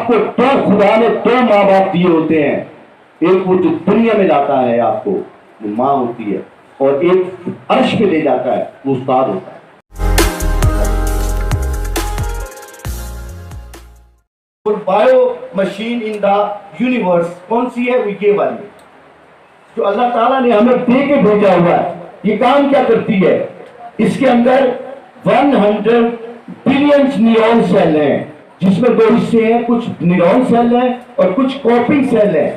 آپ کو دو خدا نے دو ماں باپ دیے ہوتے ہیں، ایک وہ جو دنیا میں لاتا ہے آپ کو وہ ماں ہوتی ہے، اور ایک عرش پہ لے جاتا ہے وہ استاد ہوتا ہے۔ Bio machine in the universe کون سی ہے؟ وہ یہ والی جو اللہ تعالیٰ نے ہمیں دے کے بھیجا ہوا ہے۔ یہ کام کیا کرتی ہے؟ اس کے اندر 100 بلین نیورون سیل ہیں، جس میں دو حصے ہیں، کچھ نیورون سیل ہیں اور کچھ کاپنگ سیل ہیں۔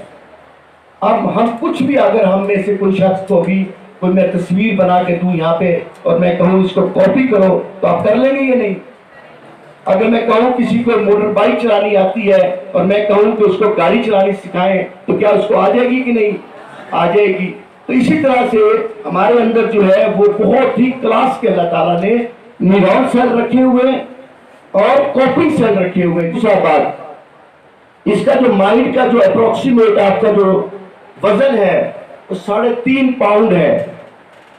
اب ہم کچھ بھی، اگر ہم میں سے کوئی شخص کو بھی کوئی میں تصویر بنا کے دوں یہاں پہ اور میں کہوں اس کو کاپی کرو تو آپ کر لیں گے یا نہیں؟ اگر میں کہوں کسی کو موٹر بائک چلانی آتی ہے اور میں کہوں کہ اس کو گاڑی چلانی سکھائیں تو کیا اس کو آ جائے گی کہ نہیں؟ آ جائے گی۔ تو اسی طرح سے ہمارے اندر جو ہے وہ بہت ہی کلاس کے اللہ تعالیٰ نے نیورون سیل رکھے ہوئے اور کاپنگ سیل رکھے ہوئے۔ دوسرا بات، اس کا جو مائنڈ کا جو اپروکسیمیٹ آپ کا جو وزن ہے وہ 3.5 پاؤنڈ ہے۔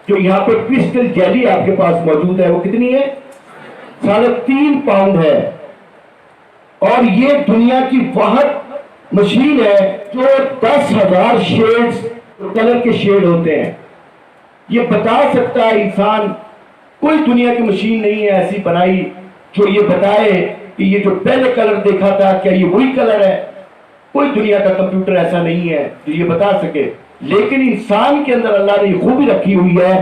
جو یہاں پہ کرسٹل جیلی آپ کے پاس موجود ہے وہ کتنی ہے؟ 3.5 پاؤنڈ ہے۔ اور یہ دنیا کی واحد مشین ہے جو 10,000 شیڈز کلر کے شیڈ ہوتے ہیں۔ یہ بتا سکتا ہے انسان، کوئی دنیا کی مشین نہیں ہے ایسی بنائی جو یہ بتائے کہ یہ جو پہلے کلر دیکھا تھا کیا یہ وہی کلر ہے۔ کوئی دنیا کا کمپیوٹر ایسا نہیں ہے جو یہ بتا سکے، لیکن انسان کے اندر اللہ نے یہ خوبی رکھی ہوئی ہے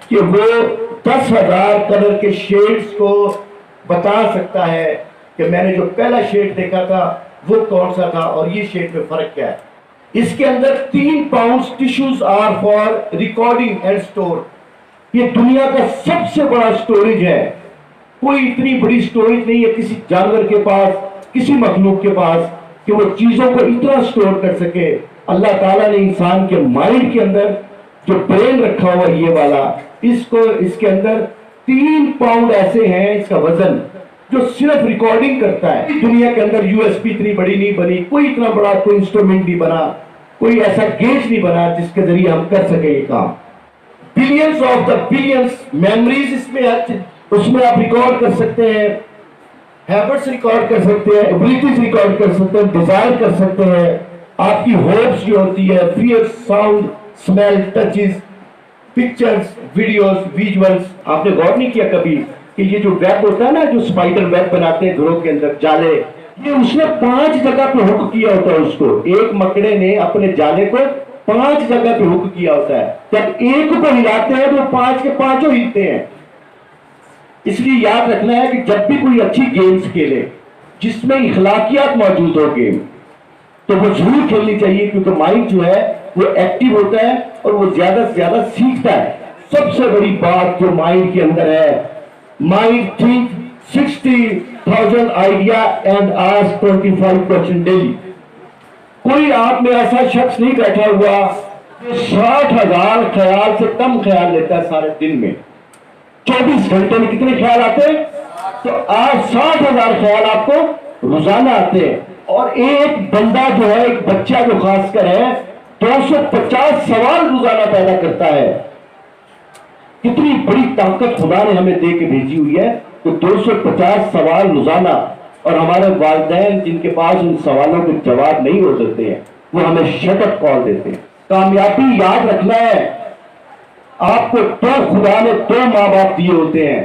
کہ وہ 10,000 کلر کے شیڈز کو بتا سکتا ہے کہ میں نے جو پہلا شیڈ دیکھا تھا وہ کون سا تھا اور یہ شیڈ میں فرق کیا ہے۔ اس کے اندر 3 pound tissues are for recording and store. یہ دنیا کا سب سے بڑا اسٹوریج ہے۔ کوئی اتنی بڑی اسٹوریج نہیں ہے کسی جانور کے پاس، کسی مخلوق کے پاس، کہ وہ چیزوں کو اتنا اسٹور کر سکے۔ اللہ تعالیٰ نے انسان کے مائنڈ کے اندر جو برین رکھا ہوا یہ والا، اس کے اندر 3 پاؤنڈ ایسے ہیں اس کا وزن جو صرف ریکارڈنگ کرتا ہے۔ دنیا کے اندر USB اتنی بڑی نہیں بنی، کوئی اتنا بڑا کوئی انسٹرومنٹ نہیں بنا، کوئی ایسا گیج نہیں بنا جس کے ذریعے ہم کر سکیں یہ کام۔ Billions of the billions memories اس میں آپ ریکارڈ کر سکتے ہیں، ہیبٹس ریکارڈ کر سکتے ہیں، ایبلٹیز ریکارڈ کر سکتے ہیں، ڈیزائر کر سکتے ہیں، آپ کی ہوپس جو ہوتی ہے، fear, sound, smell, touches, pictures, videos, visuals. آپ نے غور نہیں کیا کبھی کہ یہ جو ویب ہوتا ہے نا، جو اسپائڈر ویب بناتے ہیں گھروں کے اندر جالے، یہ اس نے 5 جگہ پہ ہک کیا ہوتا ہے اس کو۔ ایک مکڑے نے اپنے جالے کو 5 جگہ پہ ہک کیا ہوتا ہے، جب ایک کو ہلاتے ہیں تو 5 کے 5 ہلتے ہیں۔ اس لیے یاد رکھنا ہے کہ جب بھی کوئی اچھی گیمز کھیلے جس میں اخلاقیات موجود ہو گیم، تو وہ ضرور کھیلنی چاہیے، کیونکہ مائنڈ جو ہے وہ ایکٹیو ہوتا ہے اور وہ زیادہ سے زیادہ سیکھتا ہے۔ سب سے بڑی بات جو مائنڈ کے اندر ہے، mind think 60,000 idea and ask 25 question daily. کوئی آپ میں ایسا شخص نہیں بیٹھا ہوا جو 60,000 خیال سے کم خیال لیتا ہے سارے دن میں۔ 24 گھنٹے میں کتنے خیال آتے ہیں؟ تو آج 60,000 خیال آپ کو روزانہ آتے ہیں۔ اور ایک بندہ جو ہے، ایک بچہ جو خاص کر ہے، 250 سوال روزانہ پیدا کرتا ہے۔ کتنی بڑی طاقت خدا نے ہمیں دے کے بھیجی ہوئی ہے کہ 250 سوال روزانہ، اور ہمارے والدین جن کے پاس ان سوالوں کے جواب نہیں ہو سکتے ہیں وہ ہمیں شٹ اپ کال دیتے ہیں۔ کامیابی یاد رکھنا ہے، آپ کو دو خدا نے 2 ماں باپ دیے ہوتے ہیں،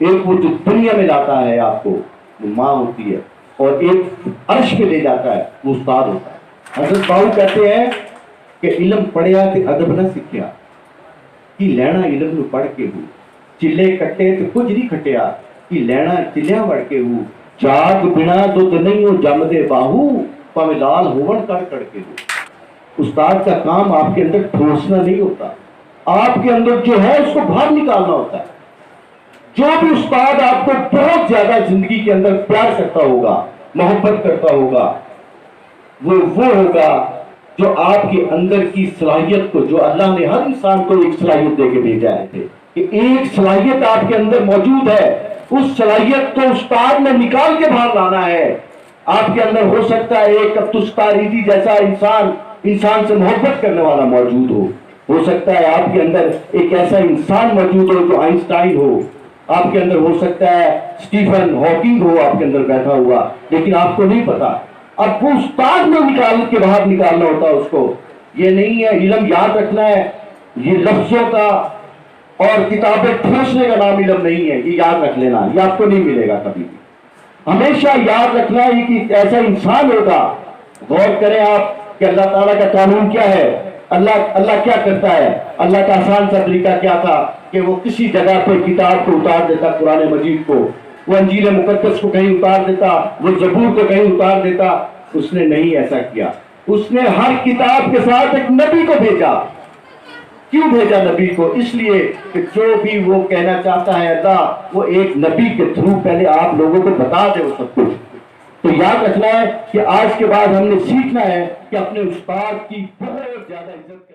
ایک وہ جو دنیا میں لاتا ہے آپ کو وہ ماں ہوتی ہے، اور ایک عرش پہ لے جاتا ہے وہ استاد ہوتا ہے۔ حضرت باؤ کہتے ہیں کہ علم پڑھیا کہ ادب نہ سیکھیا، کہ لینا علم نو پڑھ کے ہو، چلے کٹے تو کچھ نہیں کھٹیا، کہ لینا چلیا وڑ کے ہو، جاگ بنا دودھ نہیں ہو جم دے باہو، پاویں لال ہون کڑ کڑ کے ہو۔ استاد کا کام آپ کے اندر ٹھوسنا نہیں ہوتا، آپ کے اندر جو ہے اس کو باہر نکالنا ہوتا ہے۔ جو بھی استاد آپ کو بہت زیادہ زندگی کے اندر پیار کرتا ہوگا، محبت کرتا ہوگا، وہ ہوگا جو آپ کے اندر کی صلاحیت کو، جو اللہ نے ہر انسان کو ایک صلاحیت دے کے بھیجا ہے کہ ایک صلاحیت آپ کے اندر موجود ہے، اس صلاحیت کو استاد نے نکال کے باہر لانا ہے۔ آپ کے اندر ہو سکتا ہے ایک ابتستاریدی جیسا انسان سے محبت کرنے والا موجود ہو سکتا ہے آپ کے اندر ایک ایسا انسان موجود ہو جو آئنسٹائن ہو، آپ کے اندر ہو سکتا ہے اسٹیفن ہاکنگ ہو آپ کے اندر بیٹھا ہوا، لیکن آپ کو نہیں پتا اب وہ استاد میں نکال کے باہر نکالنا ہوتا ہے اس کو. یہ نہیں ہے علم یاد رکھنا ہے، یہ لفظوں کا اور کتابیں ٹھوسنے کا نام علم نہیں ہے. یہ یاد رکھ لینا، یہ آپ کو نہیں ملے گا کبھی بھی. ہمیشہ یاد رکھنا ہے کہ ایسا انسان ہوگا. غور کریں آپ کہ اللہ تعالیٰ کا قانون کیا ہے، اللہ کیا کرتا ہے. اللہ کا آسان سا طریقہ کیا تھا کہ وہ کسی جگہ پہ کتاب کو اتار دیتا، قرآن مجید کو، وہ انجیل مقدس کو کہیں اتار دیتا، وہ زبور کو کہیں اتار دیتا. اس نے نہیں ایسا کیا. اس نے ہر کتاب کے ساتھ ایک نبی کو بھیجا. کیوں بھیجا نبی کو؟ اس لیے کہ جو بھی وہ کہنا چاہتا ہے اللہ، وہ ایک نبی کے تھرو پہلے آپ لوگوں کو بتا دے وہ سب کچھ. تو یاد رکھنا ہے کہ آج کے بعد ہم نے سیکھنا ہے کہ اپنے استاد کی بہت زیادہ عزت کریں.